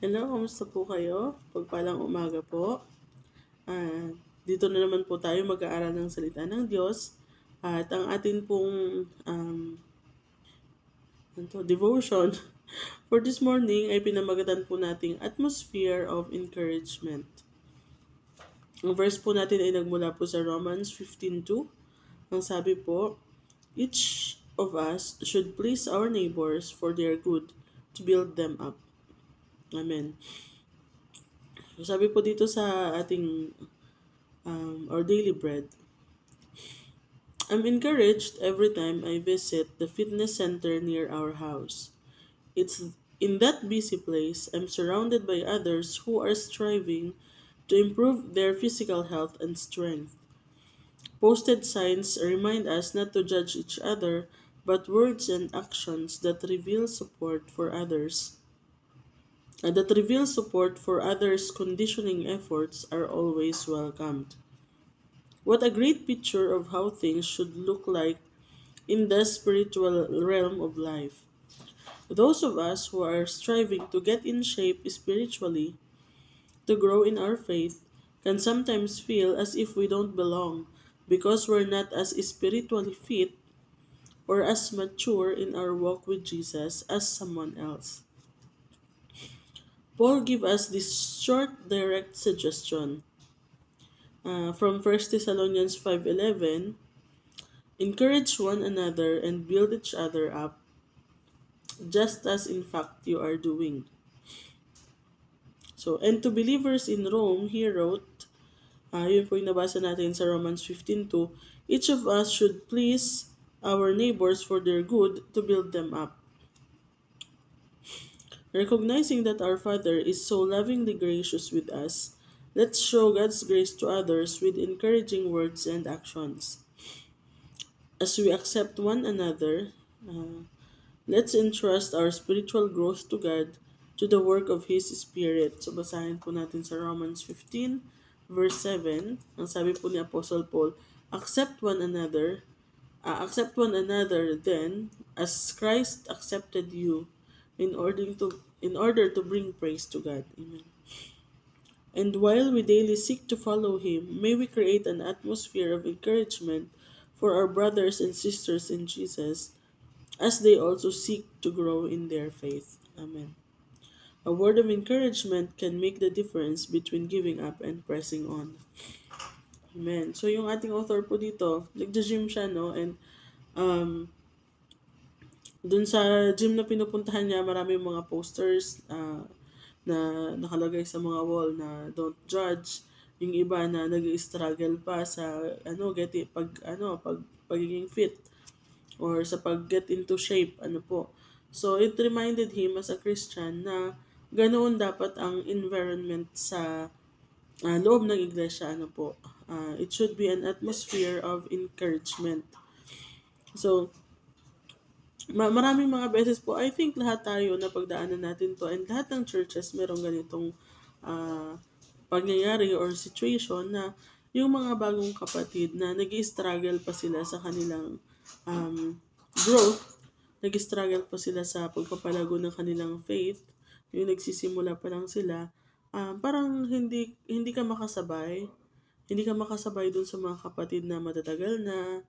Hello, kamusta po kayo? Pagpalang umaga po. Dito na naman po tayo mag-aaral ng salita ng Diyos. At ang atin pong devotion for this morning ay pinamagatan po nating atmosphere of encouragement. Ang verse po natin ay nagmula po sa Romans 15:2. Ang sabi po, each of us should please our neighbors for their good, to build them up. Amen. Sabi po dito sa ating our daily bread, I'm encouraged every time I visit the fitness center near our house. It's in that busy place I'm surrounded by others who are striving to improve their physical health and strength. Posted signs remind us not to judge each other, but words and actions that reveal support for others. Others' conditioning efforts are always welcomed. What a great picture of how things should look like in the spiritual realm of life. Those of us who are striving to get in shape spiritually, to grow in our faith, can sometimes feel as if we don't belong because we're not as spiritually fit or as mature in our walk with Jesus as someone else. Paul gives us this short, direct suggestion from 1 Thessalonians 5:11. Encourage one another and build each other up, just as in fact you are doing. So, and to believers in Rome, he wrote, yun po yung nabasa natin sa Romans 15:2, each of us should please our neighbors for their good, to build them up. Recognizing that our Father is so lovingly gracious with us, let's show God's grace to others with encouraging words and actions. As we accept one another, let's entrust our spiritual growth to God, to the work of His Spirit. So basahin po natin sa Romans 15, verse 7. Ang sabi po ni Apostle Paul, accept one another then, as Christ accepted you, in order to bring praise to God. Amen. And while we daily seek to follow Him, may we create an atmosphere of encouragement for our brothers and sisters in Jesus, as they also seek to grow in their faith. Amen. A word of encouragement can make the difference between giving up and pressing on. Amen. So yung ating author po dito, nagja-gym siya, no? And dun sa gym na pinupuntahan niya, marami mga posters na nakalagay sa mga wall na don't judge. Yung iba na nag-struggle pa sa pagiging fit or sa pag-get into shape, So, it reminded him as a Christian na ganoon dapat ang environment sa loob ng iglesia, It should be an atmosphere of encouragement. So, maraming mga beses po, I think lahat tayo na pagdaanan natin to, and lahat ng churches merong ganitong pangyayari or situation na yung mga bagong kapatid na nag-struggle pa sila sa kanilang growth, nag-struggle pa sila sa pagpapalago ng kanilang faith, yung nagsisimula pa lang sila, parang hindi ka makasabay, dun sa mga kapatid na matatagal na,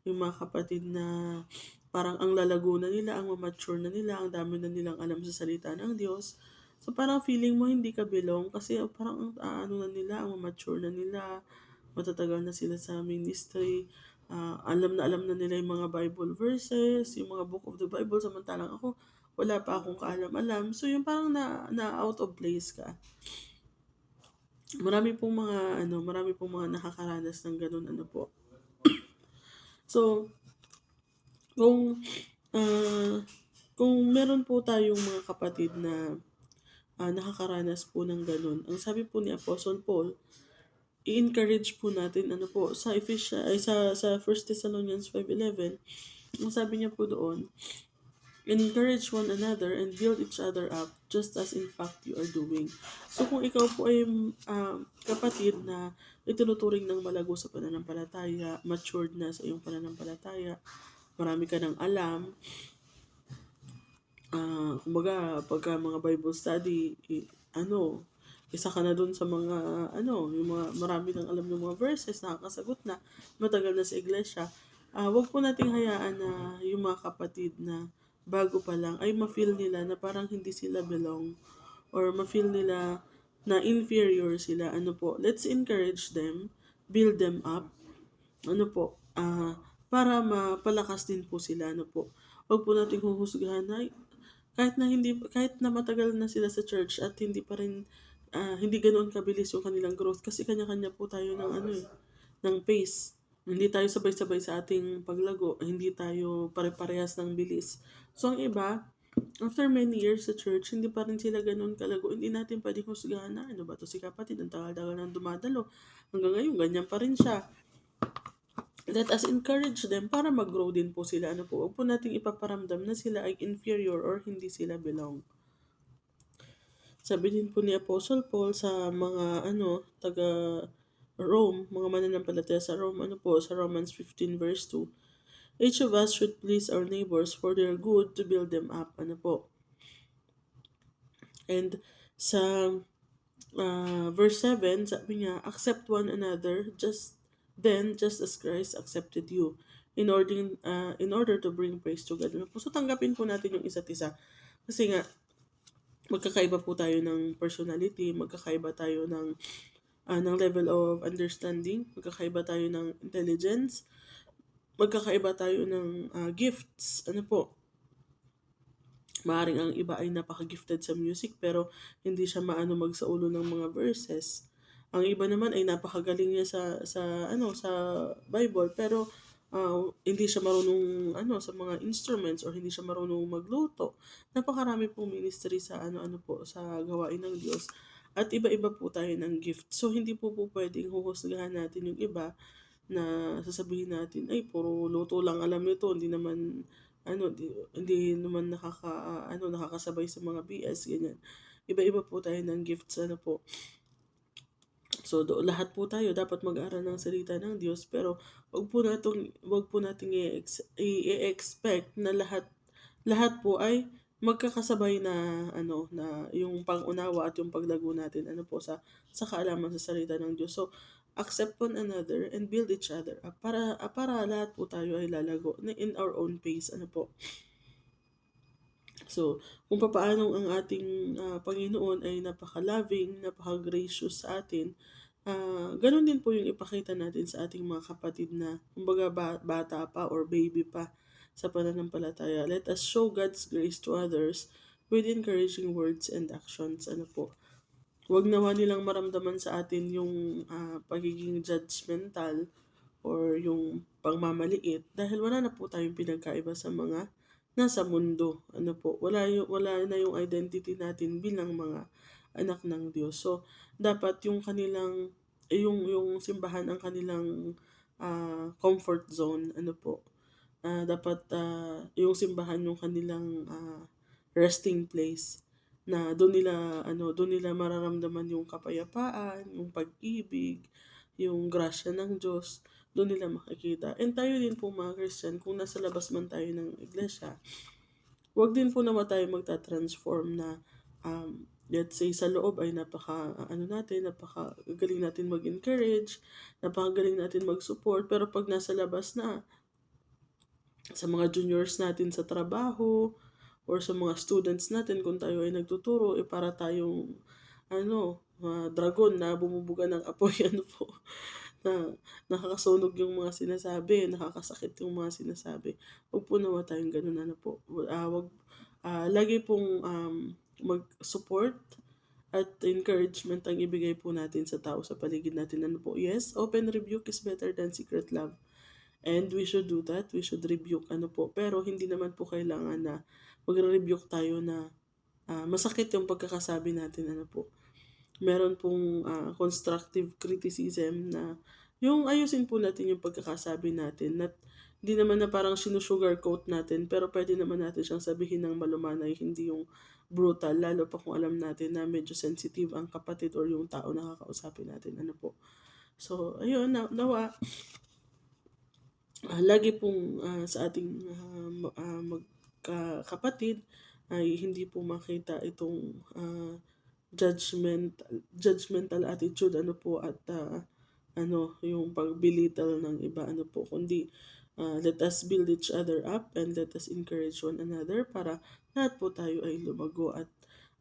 yung mga kapatid na parang ang lalago na nila, ang mature na nila, ang dami na nilang alam sa salita ng Diyos. So parang feeling mo hindi ka belong kasi parang ang na nila, ang mature na nila, matatagal na sila sa ministry, alam na nila yung mga Bible verses, yung mga book of the Bible, samantalang ako, wala pa akong kaalam-alam. So yung parang na out of place ka. Marami pong mga nakakaranas ng ganun po. So, kung meron po tayong mga kapatid na nakakaranas po ng ganun, ang sabi po ni Apostle Paul, i-encourage po natin sa sa 1 Thessalonians 5:11, ang sabi niya po doon, encourage one another and build each other up, just as in fact you are doing. So kung ikaw po ay kapatid na itinuturing ng malago sa pananampalataya, matured na sa iyong pananampalataya, marami ka ng alam, Kumbaga pagka mga Bible study, isa ka na dun sa mga yung mga marami nang alam ng mga verses, nakakasagot na, matagal na sa iglesia. Wag po nating hayaan na yung mga kapatid na bago pa lang ay ma-feel nila na parang hindi sila belong or ma-feel nila na inferior sila. Let's encourage them, build them up, para mapalakas din po sila. Wag po nating huhusgahan na kahit na matagal na sila sa church at hindi ganoon kabilis yung kanilang growth kasi kanya-kanya po tayo ng pace. Hindi tayo sabay-sabay sa ating paglago, hindi tayo pare-parehas ng bilis. So ang iba, after many years sa church, hindi pa rin sila ganoon kalago. Hindi natin pwedeng husgahan na, ano ba to si kapatid, ang tagal-tagal nang dumadalo. Hanggang ngayon, ganyan pa rin siya. Let us encourage them para mag-grow din po sila. Huwag po nating ipaparamdam na sila ay inferior or hindi sila belong. Sabi din po ni Apostle Paul sa mga taga Rome, mga mananampalataya sa Rome, sa Romans 15 verse 2, each of us should please our neighbors for their good to build them up. And sa verse 7, sabi niya, accept one another just as Christ accepted you in order to bring praise to God. So tanggapin po natin yung isa't isa. Kasi nga, magkakaiba po tayo ng personality, magkakaiba tayo ng level of understanding, magkakaiba tayo ng intelligence, magkakaiba tayo ng gifts. Maaring ang iba ay napaka-gifted sa music pero hindi siya magsaulo ng mga verses. Ang iba naman ay napakagaling niya sa Bible pero hindi siya marunong sa mga instruments or hindi siya marunong magluto. Napakarami pong ministry sa sa gawain ng Diyos. At iba-iba po tayo ng gift. So hindi po pwedeng huhusgahan natin yung iba na sasabihin natin ay puro luto lang alam nito, hindi naman hindi naman nakakasabay sa mga BS ganyan. Iba-iba po tayo ng gifts So lahat po tayo dapat mag-aral ng salita ng Diyos pero wag po nating i-expect na lahat po ay magkakasabay na na yung pangunawa at yung paglago natin sa kaalaman sa salita ng Diyos. So accept one another and build each other up para lahat po tayo ay lalago in our own pace. So, kung papaano ang ating Panginoon ay napaka-loving, napaka-gracious sa atin, ganun din po yung ipakita natin sa ating mga kapatid na kumbaga bata pa or baby pa sa pananampalataya. Let us show God's grace to others with encouraging words and actions. Huwag naman nilang maramdaman sa atin yung pagiging judgmental or yung pangmamaliit dahil wala na po tayong pinagkaiba sa mga nasa mundo. Wala na yung identity natin bilang mga anak ng Diyos. So, dapat yung kanilang yung simbahan ang kanilang comfort zone. Dapat yung simbahan yung kanilang resting place na doon nila mararamdaman yung kapayapaan, yung pag-ibig, yung grasya ng Diyos, doon nila makikita. And tayo din po mga Christian, kung nasa labas man tayo ng iglesia, wag din po naman tayo magta-transform na let's say sa loob ay napakagaling natin mag-encourage, napakagaling natin mag-support, pero pag nasa labas na, sa mga juniors natin sa trabaho, or sa mga students natin kung tayo ay nagtuturo, para tayong dragon na bumubuga ng apoy, na nakakasunog yung mga sinasabi, nakakasakit yung mga sinasabi. Huwag po naman tayong ganun, lagi pong mag-support at encouragement ang ibigay po natin sa tao sa paligid natin. Yes, open rebuke is better than secret love. And we should do that. We should rebuke pero hindi naman po kailangan na magre-rebuke tayo na masakit yung pagkakasabi natin meron pong constructive criticism na yung ayusin po natin yung pagkakasabi natin at hindi naman na parang sinusugarcoat natin pero pwede naman natin siyang sabihin ng malumanay, hindi yung brutal, lalo pa kung alam natin na medyo sensitive ang kapatid or yung tao na kakausapin natin. So, ayun, nawa lagi pong sa ating magkakapatid ay hindi po makita itong judgmental attitude at yung pagbilittle ng iba kundi let us build each other up and let us encourage one another para lahat po tayo ay lumago at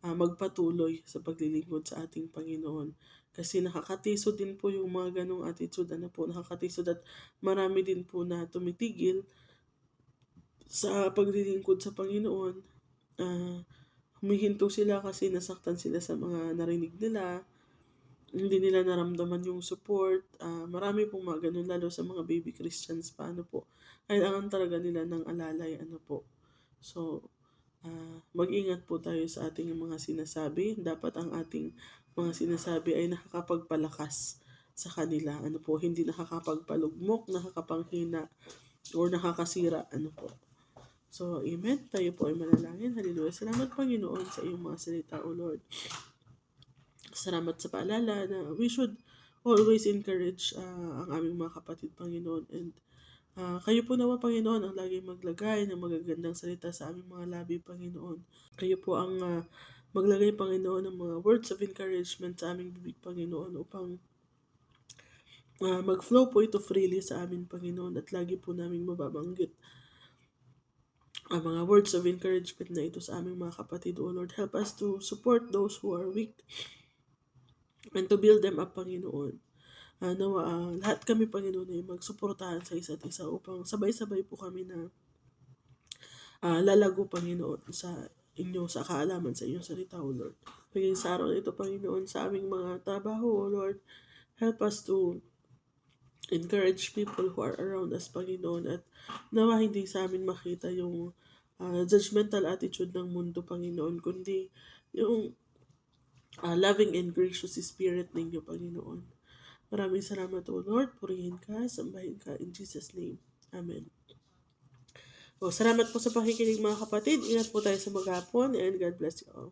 magpatuloy sa paglilingkod sa ating Panginoon. Kasi nakakatiso din po yung mga ganong attitude, nakakatiso at marami din po na tumitigil sa paglilingkod sa Panginoon. Humihinto sila kasi nasaktan sila sa mga narinig nila, hindi nila naramdaman yung support. Marami pong mga ganun, lalo sa mga baby Christians pa, kailangan talaga nila ng alalay, So, mag-ingat po tayo sa ating mga sinasabi. Dapat ang ating mga sinasabi ay nakakapagpalakas sa kanila. Hindi nakakapagpalugmok, nakakapanghina, or nakakasira. So, amen. Tayo po ay manalangin. Hallelujah. Salamat, Panginoon, sa iyong mga salita, O Lord. Salamat sa paalala na we should always encourage ang aming mga kapatid, Panginoon. And kayo po naman, Panginoon, ang laging maglagay ng magagandang salita sa aming mga labi, Panginoon. Kayo po ang maglagay, Panginoon, ng mga words of encouragement sa aming bibig, Panginoon, upang mag-flow po ito freely sa amin, Panginoon, at lagi po namin mababanggit ang mga words of encouragement na ito sa aming mga kapatid, O Lord. Help us to support those who are weak and to build them up, Panginoon. Lahat kami, Panginoon, ay magsuportahan sa isa't isa upang sabay-sabay po kami na lalago, Panginoon, sa inyo, sa kaalaman sa inyong salita, O Lord. Paging sa araw na ito, Panginoon, sa aming mga trabaho, O Lord, help us to encourage people who are around us, Panginoon, at nawa hindi sa amin makita yung judgmental attitude ng mundo, Panginoon, kundi yung loving and gracious spirit ninyo, Panginoon. Maraming salamat, O Lord. Purihin ka, sambahin ka, in Jesus' name. Amen. Salamat po sa pakikinig, mga kapatid. Ingat po tayo sa maghapon, and God bless you all.